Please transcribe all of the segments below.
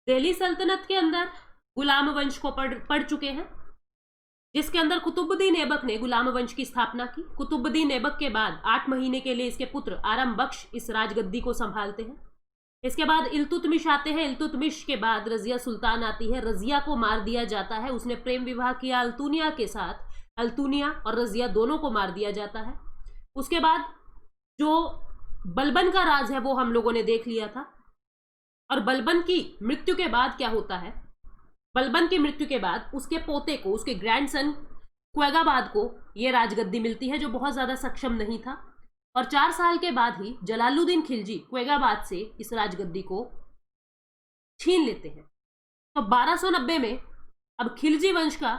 दिल्ली सल्तनत के अंदर गुलाम वंश को पढ़ चुके हैं, जिसके अंदर कुतुबुद्दीन ऐबक ने गुलाम वंश की स्थापना की। कुतुबुद्दीन ऐबक के बाद 8 महीने के लिए इसके पुत्र आरम बख्श इस राजगद्दी को संभालते हैं। इसके बाद इल्तुतमिश आते हैं। इल्तुतमिश के बाद रजिया सुल्तान आती है। रजिया को मार दिया जाता है। उसने प्रेम विवाह किया अल्तुनिया के साथ। अल्तुनिया और रजिया दोनों को मार दिया जाता है। उसके बाद जो बलबन का राज है वो हम लोगों ने देख लिया था। और बलबन की मृत्यु के बाद क्या होता है, बलबन की मृत्यु के बाद उसके पोते को, उसके ग्रैंडसन क्वेगाबाद को ये राजगद्दी मिलती है, जो बहुत ज्यादा सक्षम नहीं था। और 4 साल के बाद ही जलालुद्दीन खिलजी क्वेगाबाद से इस राजगद्दी को छीन लेते हैं। तो 1290 में अब खिलजी वंश का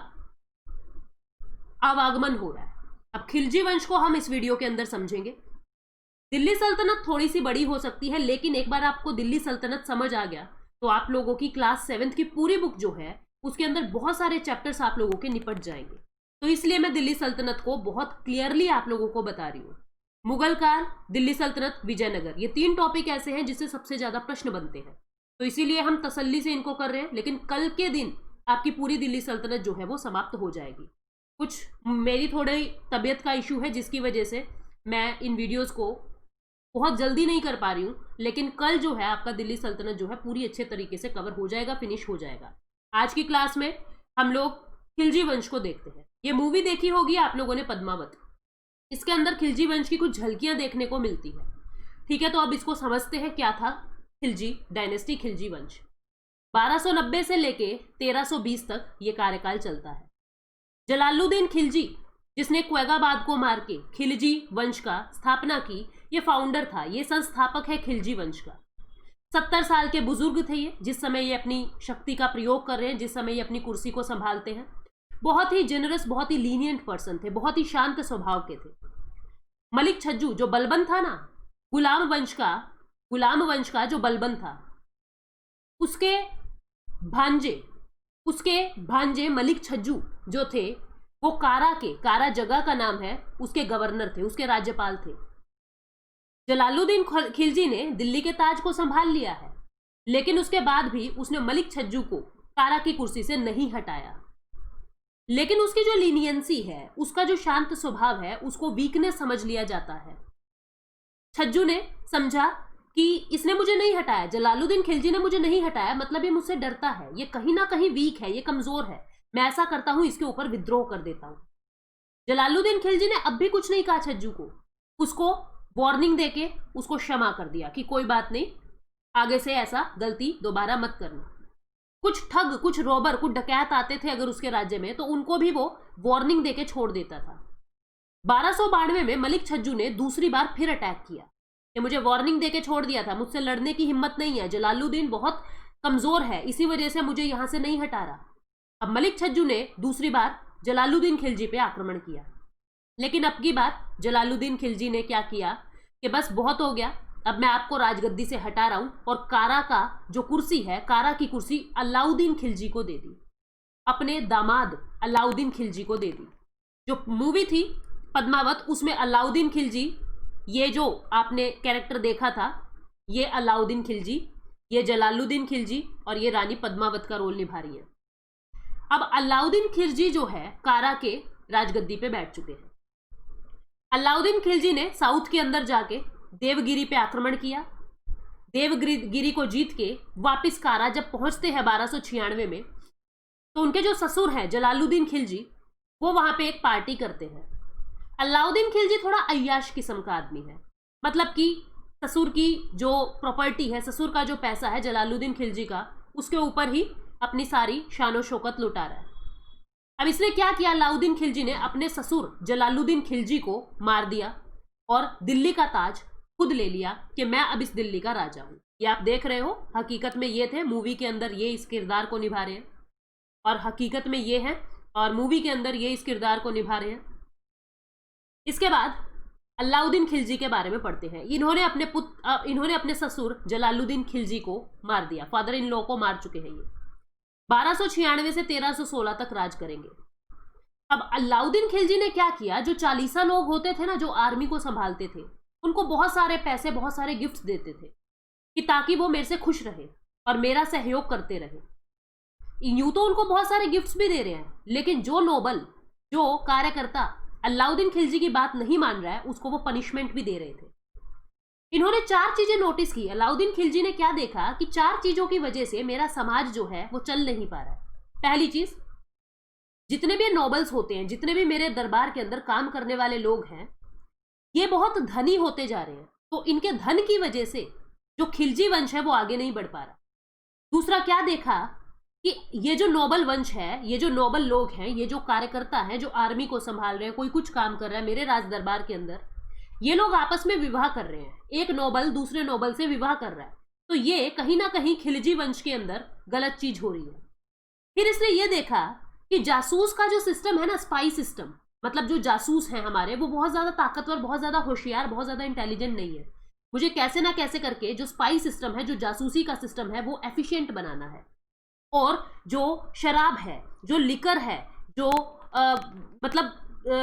आवागमन हो रहा है। अब खिलजी वंश को हम इस वीडियो के अंदर समझेंगे। दिल्ली सल्तनत थोड़ी सी बड़ी हो सकती है, लेकिन एक बार आपको दिल्ली सल्तनत समझ आ गया तो आप लोगों की क्लास 7th की पूरी बुक जो है उसके अंदर बहुत सारे चैप्टर्स आप लोगों के निपट जाएंगे। तो इसलिए मैं दिल्ली सल्तनत को बहुत क्लियरली आप लोगों को बता रही हूँ। मुगल काल, दिल्ली सल्तनत, विजयनगर, ये 3 टॉपिक ऐसे हैं जिससे सबसे ज्यादा प्रश्न बनते हैं। तो इसीलिए हम तसल्ली से इनको कर रहे हैं, लेकिन कल के दिन आपकी पूरी दिल्ली सल्तनत जो है वो समाप्त हो जाएगी। कुछ मेरी थोड़ी तबीयत का इशू है जिसकी वजह से मैं इन वीडियोस को बहुत जल्दी नहीं कर पा रही हूँ, लेकिन कल जो है आपका दिल्ली सल्तनत जो है पूरी अच्छे तरीके से कवर हो जाएगा, फिनिश हो जाएगा। आज की क्लास में हम लोग खिलजी वंश को देखते हैं। ये मूवी देखी होगी आप लोगों ने, पद्मावत। इसके अंदर खिलजी वंश की कुछ झलकियां देखने को मिलती है। ठीक है, तो अब इसको समझते हैं क्या था खिलजी डायनेस्टी, खिलजी वंश। 1290 से लेके 1320 तक ये कार्यकाल चलता है। जलालुद्दीन खिलजी, जिसने क्वेगाबाद को मार के खिलजी वंश का स्थापना की, ये फाउंडर था, ये संस्थापक है खिलजी वंश का। 70 साल के बुजुर्ग थे ये, जिस समय ये अपनी शक्ति का प्रयोग कर रहे हैं, जिस समय ये अपनी कुर्सी को संभालते हैं। बहुत ही जेनरस, बहुत ही लीनियंट पर्सन थे, बहुत ही शांत स्वभाव के थे। मलिक छज्जू जो बलबन था ना, गुलाम वंश का जो बलबन था, उसके भांजे मलिक छज्जू जो थे वो कारा जगह का नाम है, उसके गवर्नर थे, उसके राज्यपाल थे। जलालुद्दीन खिलजी ने दिल्ली के ताज को संभाल लिया है, लेकिन उसके बाद भी उसने मलिक छज्जू को कारा की कुर्सी से नहीं हटाया। लेकिन उसकी जो लीनियंसी है, उसका जो शांत स्वभाव है, उसको वीकनेस समझ लिया जाता है। छज्जू ने समझा कि इसने मुझे नहीं हटाया, जलालुद्दीन खिलजी ने मुझे नहीं हटाया, मतलब ये मुझसे डरता है, ये कहीं ना कहीं वीक है, ये कमजोर है। मैं ऐसा करता हूं, इसके ऊपर विद्रोह कर देता हूं। जलालुद्दीन खिलजी ने अब भी कुछ नहीं कहा छज्जू को, उसको वार्निंग देके उसको क्षमा कर दिया कि कोई बात नहीं, आगे से ऐसा गलती दोबारा मत करना। कुछ ठग, कुछ रोबर, कुछ डकैत आते थे अगर उसके राज्य में, तो उनको भी वो वार्निंग देके छोड़ देता था। 1292 में मलिक छज्जू ने दूसरी बार फिर अटैक किया कि मुझे वार्निंग देके छोड़ दिया था, मुझसे लड़ने की हिम्मत नहीं है, जलालुद्दीन बहुत कमजोर है, इसी वजह से मुझे यहां से नहीं हटा रहा। अब मलिक छज्जू ने दूसरी बार जलालुद्दीन खिलजी पे आक्रमण किया, लेकिन अब की बार जलालुद्दीन खिलजी ने क्या किया कि बस बहुत हो गया, अब मैं आपको राजगद्दी से हटा रहा हूं, और कारा का जो कुर्सी है, कारा की कुर्सी अलाउद्दीन खिलजी को दे दी, अपने दामाद अलाउद्दीन खिलजी को दे दी। जो मूवी थी पद्मावत, उसमें अलाउद्दीन खिलजी, ये जो आपने कैरेक्टर देखा था, ये अलाउद्दीन खिलजी, ये जलालुद्दीन खिलजी और ये रानी पद्मावत का रोल निभा रही है। अब अलाउद्दीन खिलजी जो है कारा के राजगद्दी पे बैठ चुके हैं। अलाउद्दीन खिलजी ने साउथ के अंदर जाके देवगिरी पे आक्रमण किया। देवगिरी को जीत के वापिस कारा जब पहुंचते हैं 1296 में, तो उनके जो ससुर हैं जलालुद्दीन खिलजी, वो वहां पे एक पार्टी करते हैं। अलाउद्दीन खिलजी थोड़ा अय्याश किस्म का आदमी है, मतलब कि ससुर की जो प्रॉपर्टी है, ससुर का जो पैसा है जलालुद्दीन खिलजी का, उसके ऊपर ही अपनी सारी शानो शौकत लुटा रहा है। अब इसने क्या किया, अलाउद्दीन खिलजी ने अपने ससुर जलालुद्दीन खिलजी को मार दिया और दिल्ली का ताज खुद ले लिया कि मैं अब इस दिल्ली का राजा हूं। ये आप देख रहे हो, हकीकत में ये थे, मूवी के अंदर ये इस किरदार को निभा रहे हैं, और हकीकत में ये है, और मूवी के अंदर ये इस किरदार को निभा रहे हैं। इसके बाद अलाउद्दीन खिलजी के बारे में पढ़ते हैं। इन्होंने अपने ससुर जलालुद्दीन खिलजी को मार दिया, फादर इन लॉ को मार चुके हैं ये। 1296 से 1316 तक राज करेंगे। अब अलाउद्दीन खिलजी ने क्या किया, जो चालीसा लोग होते थे ना, जो आर्मी को संभालते थे, उनको बहुत सारे पैसे, बहुत सारे गिफ्ट्स देते थे कि ताकि वो मेरे से खुश रहे। और मेरा सहयोग करते रहे। यूं तो उनको बहुत सारे गिफ्ट्स भी दे रहे हैं, लेकिन जो नोबल, जो कार्यकर्ता अलाउद्दीन खिलजी की बात नहीं मान रहा है, उसको वो पनिशमेंट भी दे रहे थे। इन्होंने 4 चीजें नोटिस की। अलाउद्दीन खिलजी ने क्या देखा कि 4 चीजों की वजह से मेरा समाज जो है वो चल नहीं पा रहा है। पहली चीज, जितने भी नोबल्स होते हैं, जितने भी मेरे दरबार के अंदर काम करने वाले लोग हैं, ये बहुत धनी होते जा रहे हैं, तो इनके धन की वजह से जो खिलजी वंश है वो आगे नहीं बढ़ पा रहा। दूसरा क्या देखा कि ये जो नोबल वंश है, ये जो नोबल लोग हैं, ये जो कार्यकर्ता हैं, जो आर्मी को संभाल रहे हैं, कोई कुछ काम कर रहा है मेरे राज दरबार के अंदर, ये लोग आपस में विवाह कर रहे हैं। एक नोबल दूसरे नोबल से विवाह कर रहा है, तो ये कहीं ना कहीं खिलजी वंश के अंदर गलत चीज हो रही है। फिर इसने ये देखा कि जासूस का जो सिस्टम है ना, स्पाई सिस्टम, मतलब जो जासूस हैं हमारे, वो बहुत ज्यादा ताकतवर, बहुत ज्यादा होशियार, बहुत ज्यादा इंटेलिजेंट नहीं है। मुझे कैसे ना कैसे करके जो स्पाई सिस्टम है, जो जासूसी का सिस्टम है, वो एफिशिएंट बनाना है। और जो शराब है, जो लिकर है, जो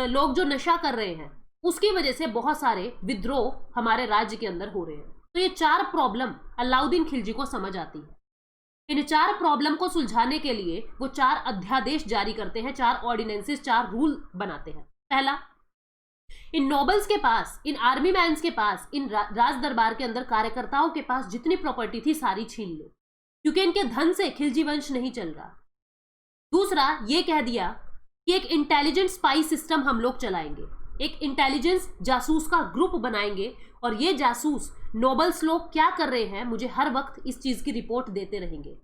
लोग जो नशा कर रहे हैं, उसकी वजह से बहुत सारे विद्रोह हमारे राज्य के अंदर हो रहे हैं। तो ये 4 प्रॉब्लम अलाउद्दीन खिलजी को समझ आती है। इन 4 प्रॉब्लम को सुलझाने के लिए वो 4 अध्यादेश जारी करते हैं, 4 ऑर्डिनेंसेस, 4 रूल बनाते हैं। पहला, इन नोबल्स के पास, इन आर्मी मैन्स के पास, इन राज दरबार के अंदर कार्यकर्ताओं के पास जितनी प्रॉपर्टी थी सारी छीन लो, क्योंकि इनके धन से खिलजी वंश नहीं चल रहा। दूसरा, ये कह दिया कि एक इंटेलिजेंट स्पाई सिस्टम हम लोग चलाएंगे, एक इंटेलिजेंस जासूस का ग्रुप बनाएंगे, और ये जासूस नोबल्स लोग क्या कर रहे हैं मुझे हर वक्त इस चीज की रिपोर्ट देते रहेंगे।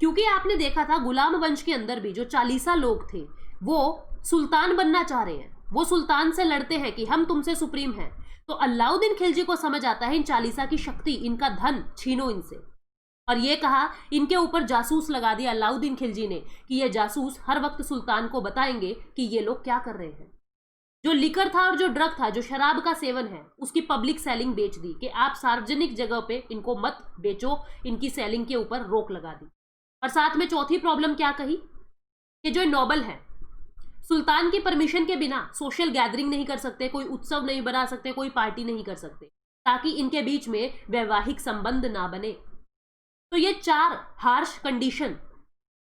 क्योंकि आपने देखा था गुलाम वंश के अंदर भी जो चालीसा लोग थे, वो सुल्तान बनना चाह रहे हैं, वो सुल्तान से लड़ते हैं कि हम तुमसे सुप्रीम हैं। तो अलाउद्दीन खिलजी को समझ आता है इन चालीसा की शक्ति, इनका धन छीनो इनसे, और ये कहा, इनके ऊपर जासूस लगा दिया अलाउद्दीन खिलजी ने कि ये जासूस हर वक्त सुल्तान को बताएंगे कि ये लोग क्या कर रहे हैं। जो लिकर था और जो ड्रग था, जो शराब का सेवन है, उसकी पब्लिक सेलिंग बेच दी कि आप सार्वजनिक जगह पे इनको मत बेचो, इनकी सेलिंग के ऊपर रोक लगा दी। और साथ में चौथी प्रॉब्लम क्या कही कि जो नोबल है, सुल्तान की परमिशन के बिना सोशल गैदरिंग नहीं कर सकते, कोई उत्सव नहीं बना सकते, कोई पार्टी नहीं कर सकते, ताकि इनके बीच में वैवाहिक संबंध ना बने। तो ये 4 हार्श कंडीशन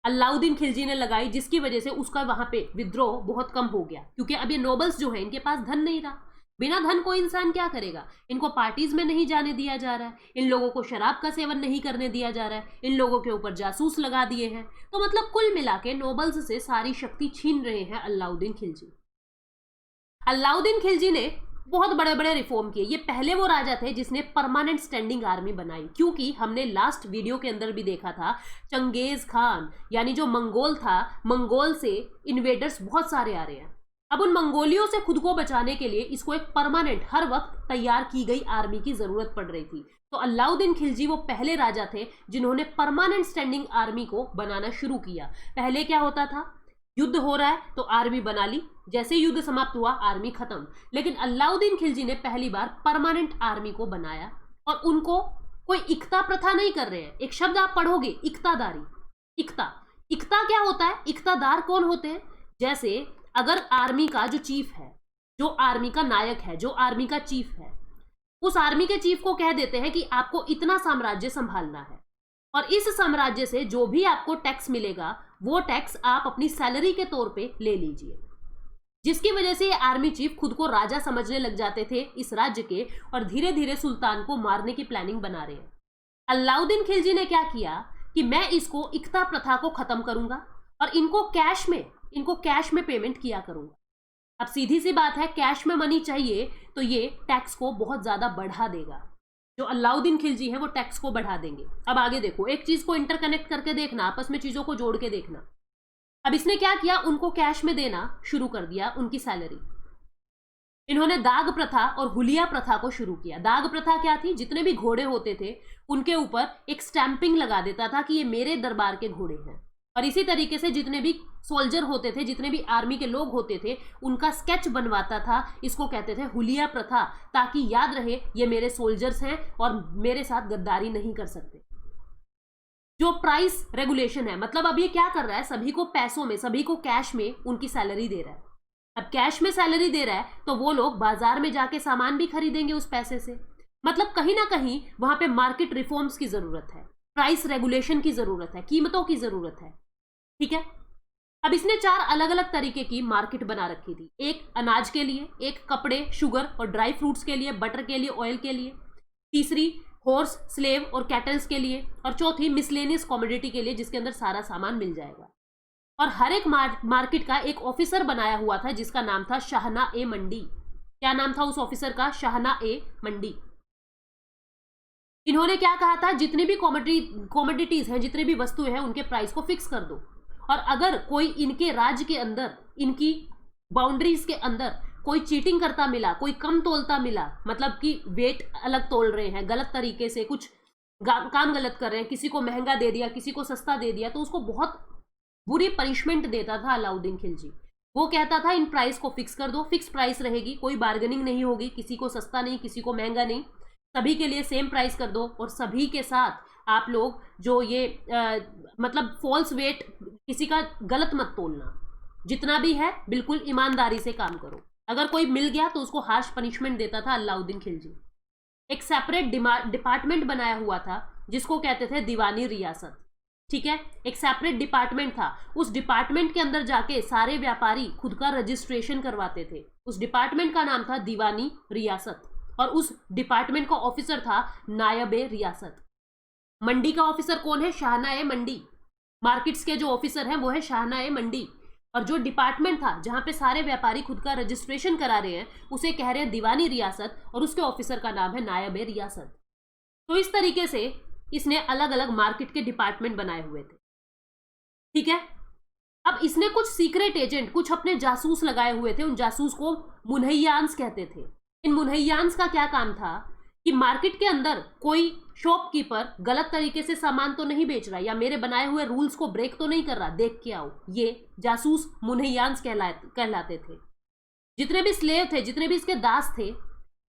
अलाउद्दीन खिलजी ने लगाई, जिसकी वजह से उसका वहां पे विद्रोह बहुत कम हो गया। क्योंकि अब ये नोबल्स जो है, इनके पास धन नहीं रहा, बिना धन कोई इंसान क्या करेगा। इनको पार्टीज में नहीं जाने दिया जा रहा है, इन लोगों को शराब का सेवन नहीं करने दिया जा रहा है, इन लोगों के ऊपर जासूस लगा दिए हैं। तो मतलब कुल मिला के नोबल्स से सारी शक्ति छीन रहे हैं अलाउद्दीन खिलजी। अलाउद्दीन खिलजी ने बहुत बड़े बड़े रिफॉर्म किए। ये पहले वो राजा थे जिसने परमानेंट स्टैंडिंग आर्मी बनाई, क्योंकि हमने लास्ट वीडियो के अंदर भी देखा था, चंगेज खान यानी जो मंगोल था, मंगोल से इन्वेडर्स बहुत सारे आ रहे हैं। अब उन मंगोलियों से खुद को बचाने के लिए इसको एक परमानेंट, हर वक्त तैयार की गई आर्मी की जरूरत पड़ रही थी। तो अलाउद्दीन खिलजी वो पहले राजा थे जिन्होंने परमानेंट स्टैंडिंग आर्मी को बनाना शुरू किया। पहले क्या होता था, युद्ध हो रहा है तो आर्मी बना ली, जैसे युद्ध समाप्त हुआ आर्मी खत्म। लेकिन अलाउद्दीन खिलजी ने पहली बार परमानेंट आर्मी को बनाया, और उनको कोई इक्ता प्रथा नहीं कर रहे हैं। एक शब्द आप पढ़ोगे, इक्तादारी। इक्ता, इक्ता क्या होता है? इक्तादार कौन होते हैं? जैसे अगर आर्मी का जो चीफ है, जो आर्मी का नायक है, जो आर्मी का चीफ है, उस आर्मी के चीफ को कह देते हैं कि आपको इतना साम्राज्य संभालना है, और इस साम्राज्य से जो भी आपको टैक्स मिलेगा वो टैक्स आप अपनी सैलरी के तौर पे ले लीजिए। जिसकी वजह से ये आर्मी चीफ खुद को राजा समझने लग जाते थे इस राज्य के, और धीरे धीरे सुल्तान को मारने की प्लानिंग बना रहे हैं। अलाउद्दीन खिलजी ने क्या किया कि मैं इसको इक्ता प्रथा को खत्म करूंगा और इनको कैश में पेमेंट किया करूंगा। अब सीधी सी बात है, कैश में मनी चाहिए तो ये टैक्स को बहुत ज्यादा बढ़ा देगा। जो अलाउद्दीन खिलजी है वो टैक्स को बढ़ा देंगे। अब आगे देखो, एक चीज को इंटरकनेक्ट करके देखना, आपस में चीजों को जोड़ के देखना। अब इसने क्या किया, उनको कैश में देना शुरू कर दिया उनकी सैलरी। इन्होंने दाग प्रथा और हुलिया प्रथा को शुरू किया। दाग प्रथा क्या थी? जितने भी घोड़े होते थे उनके ऊपर एक स्टैंपिंग लगा देता था कि ये मेरे दरबार के घोड़े हैं, और इसी तरीके से जितने भी सोल्जर होते थे, जितने भी आर्मी के लोग होते थे, उनका स्केच बनवाता था। इसको कहते थे हुलिया प्रथा, ताकि याद रहे ये मेरे सोल्जर्स हैं और मेरे साथ गद्दारी नहीं कर सकते। जो प्राइस रेगुलेशन है, मतलब अब ये क्या कर रहा है, सभी को पैसों में, सभी को कैश में उनकी सैलरी दे रहा है। अब कैश में सैलरी दे रहा है तो वो लोग बाजार में जाके सामान भी खरीदेंगे उस पैसे से। मतलब कहीं ना कहीं वहां पे मार्केट रिफॉर्म्स की जरूरत है, प्राइस रेगुलेशन की जरूरत है, कीमतों की जरूरत है। ठीक है, अब इसने 4 अलग अलग तरीके की मार्केट बना रखी थी। एक अनाज के लिए, एक कपड़े, शुगर और ड्राई फ्रूट्स के लिए, बटर के लिए, ऑयल के लिए, तीसरी हॉर्स, स्लेव और कैटल्स के लिए, और चौथी मिसलेनियस कॉमोडिटी के लिए जिसके अंदर सारा सामान मिल जाएगा। और हर एक मार्केट का एक ऑफिसर बनाया हुआ था जिसका नाम था शाहना ए मंडी। क्या नाम था उस ऑफिसर का? शाहना ए मंडी। इन्होंने क्या कहा था? जितनी भी कॉमोडिटीज हैं, जितनी भी वस्तुएं हैं, उनके प्राइस को फिक्स कर दो, और अगर कोई इनके राज्य के अंदर, इनकी बाउंड्रीज के अंदर कोई चीटिंग करता मिला, कोई कम तोलता मिला, मतलब कि वेट अलग तोल रहे हैं, गलत तरीके से कुछ काम गलत कर रहे हैं, किसी को महंगा दे दिया, किसी को सस्ता दे दिया, तो उसको बहुत बुरी पनिशमेंट देता था अलाउद्दीन खिलजी। वो कहता था इन प्राइस को फिक्स कर दो, फिक्स प्राइस रहेगी, कोई बार्गेनिंग नहीं होगी, किसी को सस्ता नहीं, किसी को महंगा नहीं, सभी के लिए सेम प्राइस कर दो, और सभी के साथ आप लोग जो ये मतलब फॉल्स वेट, किसी का गलत मत तोलना, जितना भी है बिल्कुल ईमानदारी से काम करो। अगर कोई मिल गया तो उसको हार्श पनिशमेंट देता था अलाउद्दीन खिलजी। एक सेपरेट डिपार्टमेंट बनाया हुआ था जिसको कहते थे दीवानी रियासत। ठीक है, एक सेपरेट डिपार्टमेंट था। उस डिपार्टमेंट के अंदर जाके सारे व्यापारी खुद का रजिस्ट्रेशन करवाते थे। उस डिपार्टमेंट का नाम था दीवानी रियासत, और उस डिपार्टमेंट का ऑफिसर था नायब-ए रियासत। मंडी का ऑफिसर कौन है? शाहना ए मंडी। मार्केट्स के जो ऑफिसर हैं वो है शाहना ए मंडी, और जो डिपार्टमेंट था जहां पे सारे व्यापारी खुद का रजिस्ट्रेशन करा रहे हैं उसे कह रहे हैं दीवानी रियासत, और उसके ऑफिसर का नाम है नायब-ए रियासत। तो इस तरीके से इसने अलग अलग मार्केट के डिपार्टमेंट बनाए हुए थे। ठीक है, अब इसने कुछ सीक्रेट एजेंट, कुछ अपने जासूस लगाए हुए थे। उन जासूस को मुन्हैयांस कहते थे। इन मुन्हैयांस का क्या काम था कि मार्केट के अंदर कोई शॉपकीपर गलत तरीके से सामान तो नहीं बेच रहा, या मेरे बनाए हुए रूल्स को ब्रेक तो नहीं कर रहा, देख के आओ। ये जासूस मुन्हैयांस कहलाते थे। जितने भी स्लेव थे, जितने भी इसके दास थे,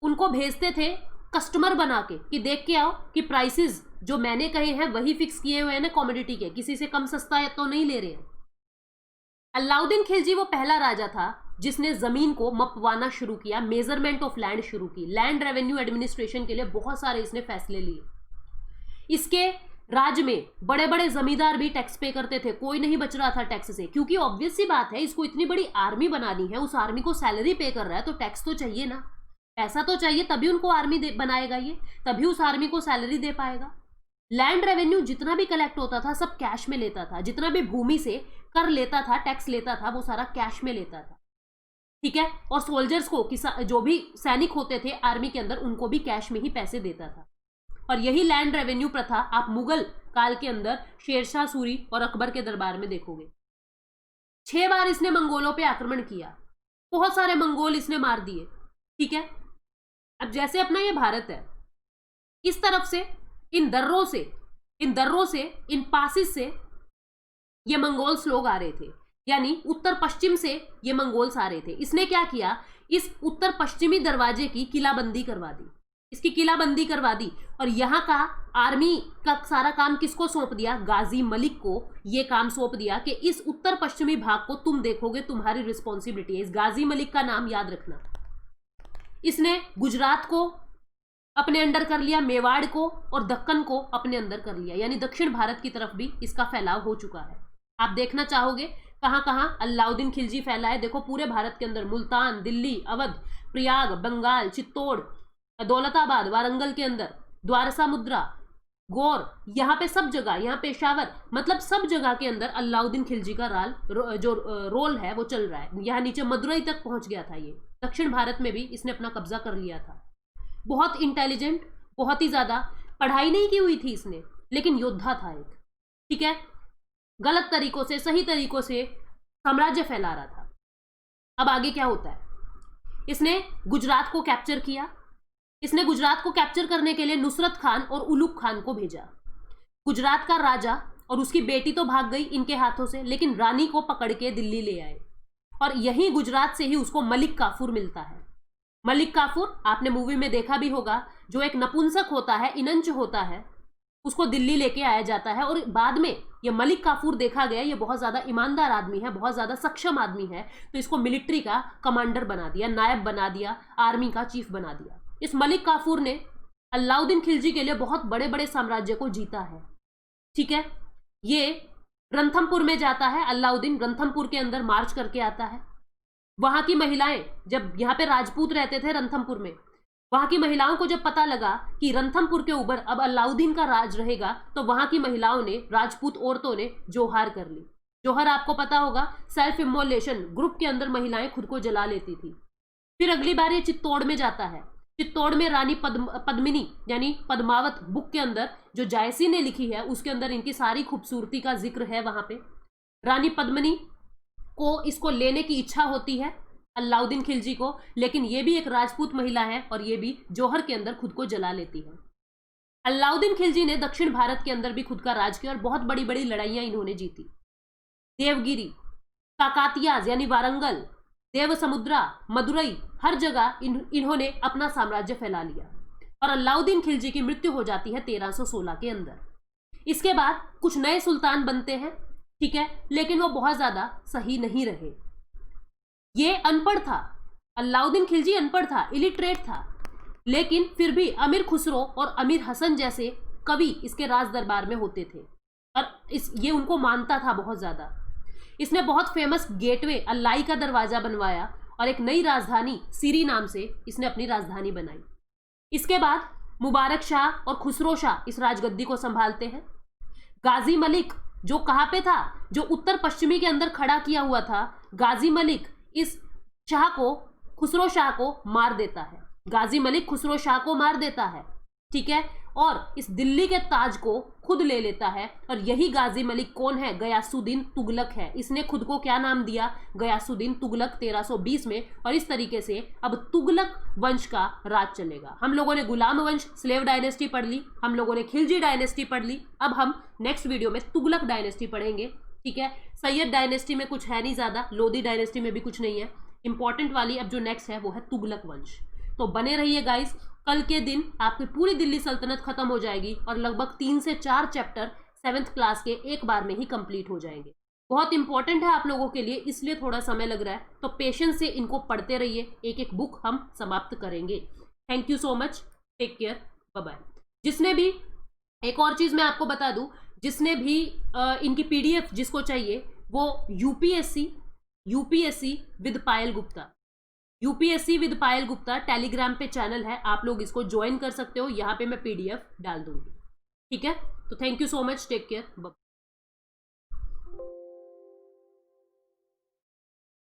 उनको भेजते थे कस्टमर बना के कि देख के आओ कि प्राइसेस जो मैंने कहे हैं वही फिक्स किए हुए हैं ना कॉमोडिटी के, किसी से कम सस्ता तो नहीं ले रहे हैं। अलाउद्दीन खिलजी वो पहला राजा था जिसने जमीन को मपवाना शुरू किया, मेजरमेंट ऑफ लैंड शुरू की। लैंड रेवेन्यू एडमिनिस्ट्रेशन के लिए बहुत सारे इसने फैसले लिए। इसके राज्य में बड़े बड़े जमींदार भी टैक्स पे करते थे, कोई नहीं बच रहा था टैक्स से, क्योंकि ऑब्वियस सी बात है, इसको इतनी बड़ी आर्मी बनानी है, उस आर्मी को सैलरी पे कर रहा है तो टैक्स तो चाहिए ना, पैसा तो चाहिए, तभी उनको आर्मी बनाएगा ये, तभी उस आर्मी को सैलरी दे पाएगा। लैंड रेवेन्यू जितना भी कलेक्ट होता था सब कैश में लेता था, जितना भी भूमि से कर लेता था, टैक्स लेता था, वो सारा कैश में लेता था। ठीक है, और सोल्जर्स को, जो भी सैनिक होते थे आर्मी के अंदर, उनको भी कैश में ही पैसे देता था। और यही लैंड रेवेन्यू प्रथा आप मुगल काल के अंदर शेरशाह सूरी और अकबर के दरबार में देखोगे। 6 बार इसने मंगोलों पे आक्रमण किया, बहुत सारे मंगोल इसने मार दिए। ठीक है, अब जैसे अपना ये भारत है, इस तरफ से इन दर्रों से इन पासिस से ये मंगोल्स लोग आ रहे थे, यानी उत्तर पश्चिम से ये मंगोल्स आ रहे थे। इसने क्या किया, इस उत्तर पश्चिमी दरवाजे की किलाबंदी करवा दी, इसकी किलाबंदी करवा दी, और यहाँ का आर्मी का सारा काम किसको सौंप दिया? गाजी मलिक को ये काम सौंप दिया कि इस उत्तर पश्चिमी भाग को तुम देखोगे, तुम्हारी रिस्पॉन्सिबिलिटी है। इस गाजी मलिक का नाम याद रखना। इसने गुजरात को अपने अंडर कर लिया, मेवाड़ को और दक्कन को अपने अंदर कर लिया, यानी दक्षिण भारत की तरफ भी इसका फैलाव हो चुका है। आप देखना चाहोगे कहां कहां अलाउद्दीन खिलजी फैला है, देखो पूरे भारत के अंदर, मुल्तान, दिल्ली, अवध, प्रयाग, बंगाल, चित्तौड़, दौलताबाद, वारंगल के अंदर, द्वारसा मुद्रा, गौर, यहाँ पे सब जगह, यहाँ पेशावर, मतलब सब जगह के अंदर अलाउद्दीन खिलजी का रोल है वो चल रहा है। यहाँ नीचे मदुरई तक पहुंच गया था ये, दक्षिण भारत में भी इसने अपना कब्जा कर लिया था। बहुत इंटेलिजेंट, बहुत ही ज्यादा, पढ़ाई नहीं की हुई थी इसने, लेकिन योद्धा था एक। ठीक है, गलत तरीकों से सही तरीकों से साम्राज्य फैला रहा था। अब आगे क्या होता है, इसने गुजरात को कैप्चर किया। इसने गुजरात को कैप्चर करने के लिए नुसरत खान और उलुग खान को भेजा। गुजरात का राजा और उसकी बेटी तो भाग गई इनके हाथों से, लेकिन रानी को पकड़ के दिल्ली ले आए, और यही गुजरात से ही उसको मलिक काफूर मिलता है। मलिक काफूर आपने मूवी में देखा भी होगा, जो एक नपुंसक होता है, इनंच होता है, उसको दिल्ली लेके आया जाता है, और बाद में ये मलिक काफूर देखा गया, ये बहुत ज्यादा ईमानदार आदमी है, बहुत ज्यादा सक्षम आदमी है, तो इसको मिलिट्री का कमांडर बना दिया, नायब बना दिया, आर्मी का चीफ बना दिया। इस मलिक काफूर ने अलाउद्दीन खिलजी के लिए बहुत बड़े बड़े साम्राज्य को जीता है। ठीक है, ये रणथंभौर में जाता है। अलाउद्दीन रणथंभौर के अंदर मार्च करके आता है। वहां की महिलाएं, जब यहाँ पे राजपूत रहते थे रणथंभौर में, वहां की महिलाओं को जब पता लगा कि रणथंभौर के ऊपर अब अलाउद्दीन का राज रहेगा, तो वहां की महिलाओं ने, राजपूत औरतों ने जोहार कर ली। जोहर आपको पता होगा, सेल्फ इमोलेशन, ग्रुप के अंदर महिलाएं खुद को जला लेती थी। फिर अगली बार ये चित्तौड़ में जाता है। चित्तौड़ में रानी पद्मिनी यानी पद्मावत बुक के अंदर जो जायसी ने लिखी है, उसके अंदर इनकी सारी खूबसूरती का जिक्र है। वहां पे रानी पद्मिनी को इसको लेने की इच्छा होती है, अलाउद्दीन खिलजी को, लेकिन ये भी एक राजपूत महिला है और ये भी जौहर के अंदर खुद को जला लेती है। अलाउद्दीन खिलजी ने दक्षिण भारत के अंदर भी खुद का राज किया और बहुत बड़ी बड़ी लड़ाइयां इन्होंने जीती। देवगिरी, काकातियाज यानी वारंगल, देवसमुद्रा, मदुरई, हर जगह इन्होंने अपना साम्राज्य फैला लिया और अलाउद्दीन खिलजी की मृत्यु हो जाती है 1316 के अंदर। इसके बाद कुछ नए सुल्तान बनते हैं, ठीक है, लेकिन वो बहुत ज्यादा सही नहीं रहे। ये अनपढ़ था, अलाउद्दीन खिलजी अनपढ़ था, इलिटरेट था, लेकिन फिर भी अमीर खुसरो और अमीर हसन जैसे कवि इसके राज दरबार में होते थे और ये उनको मानता था बहुत ज्यादा। इसने बहुत फेमस गेटवे अल्लाई का दरवाजा बनवाया और एक नई राजधानी सीरी नाम से इसने अपनी राजधानी बनाई। इसके बाद मुबारक शाह और खुसरो शाह इस राजगद्दी को संभालते हैं। गाजी मलिक जो कहाँ पे था, जो उत्तर पश्चिमी के अंदर खड़ा किया हुआ था, गाजी मलिक इस शाह को, खुसरो शाह को मार देता है। गाजी मलिक खुसरो शाह को मार देता है, ठीक है, और इस दिल्ली के ताज को खुद ले लेता है। और यही गाजी मलिक कौन है? गयासुद्दीन तुगलक है। इसने खुद को क्या नाम दिया? गयासुद्दीन तुगलक 1320 में। और इस तरीके से अब तुगलक वंश का राज चलेगा। हम लोगों ने गुलाम वंश, स्लेव डायनेस्टी पढ़ ली, हम लोगों ने खिलजी डायनेस्टी पढ़ ली, अब हम नेक्स्ट वीडियो में तुगलक डायनेस्टी पढ़ेंगे, ठीक है। सैयद डायनेस्टी में कुछ है नहीं ज्यादा, लोधी डायनेस्टी में भी कुछ नहीं है। इंपॉर्टेंट वाली अब जो नेक्स्ट है वो है तुगलक वंश। तो बने रहिए गाइस, कल के दिन आपकी पूरी दिल्ली सल्तनत खत्म हो जाएगी और लगभग 3 से 4 चैप्टर 7th क्लास के एक बार में ही कंप्लीट हो जाएंगे। बहुत इंपॉर्टेंट है आप लोगों के लिए, इसलिए थोड़ा समय लग रहा है, तो पेशेंस से इनको पढ़ते रहिए, एक एक बुक हम समाप्त करेंगे। Thank you so much, take care, bye bye. जिसने भी, एक और चीज मैं आपको बता दूं, जिसने भी इनकी PDF जिसको चाहिए वो UPSC with Payal Gupta, UPSC with Payal Gupta Telegram पे चैनल है, आप लोग इसको ज्वाइन कर सकते हो। यहाँ पे मैं PDF डाल दूंगी, ठीक है। तो thank you so much, take care.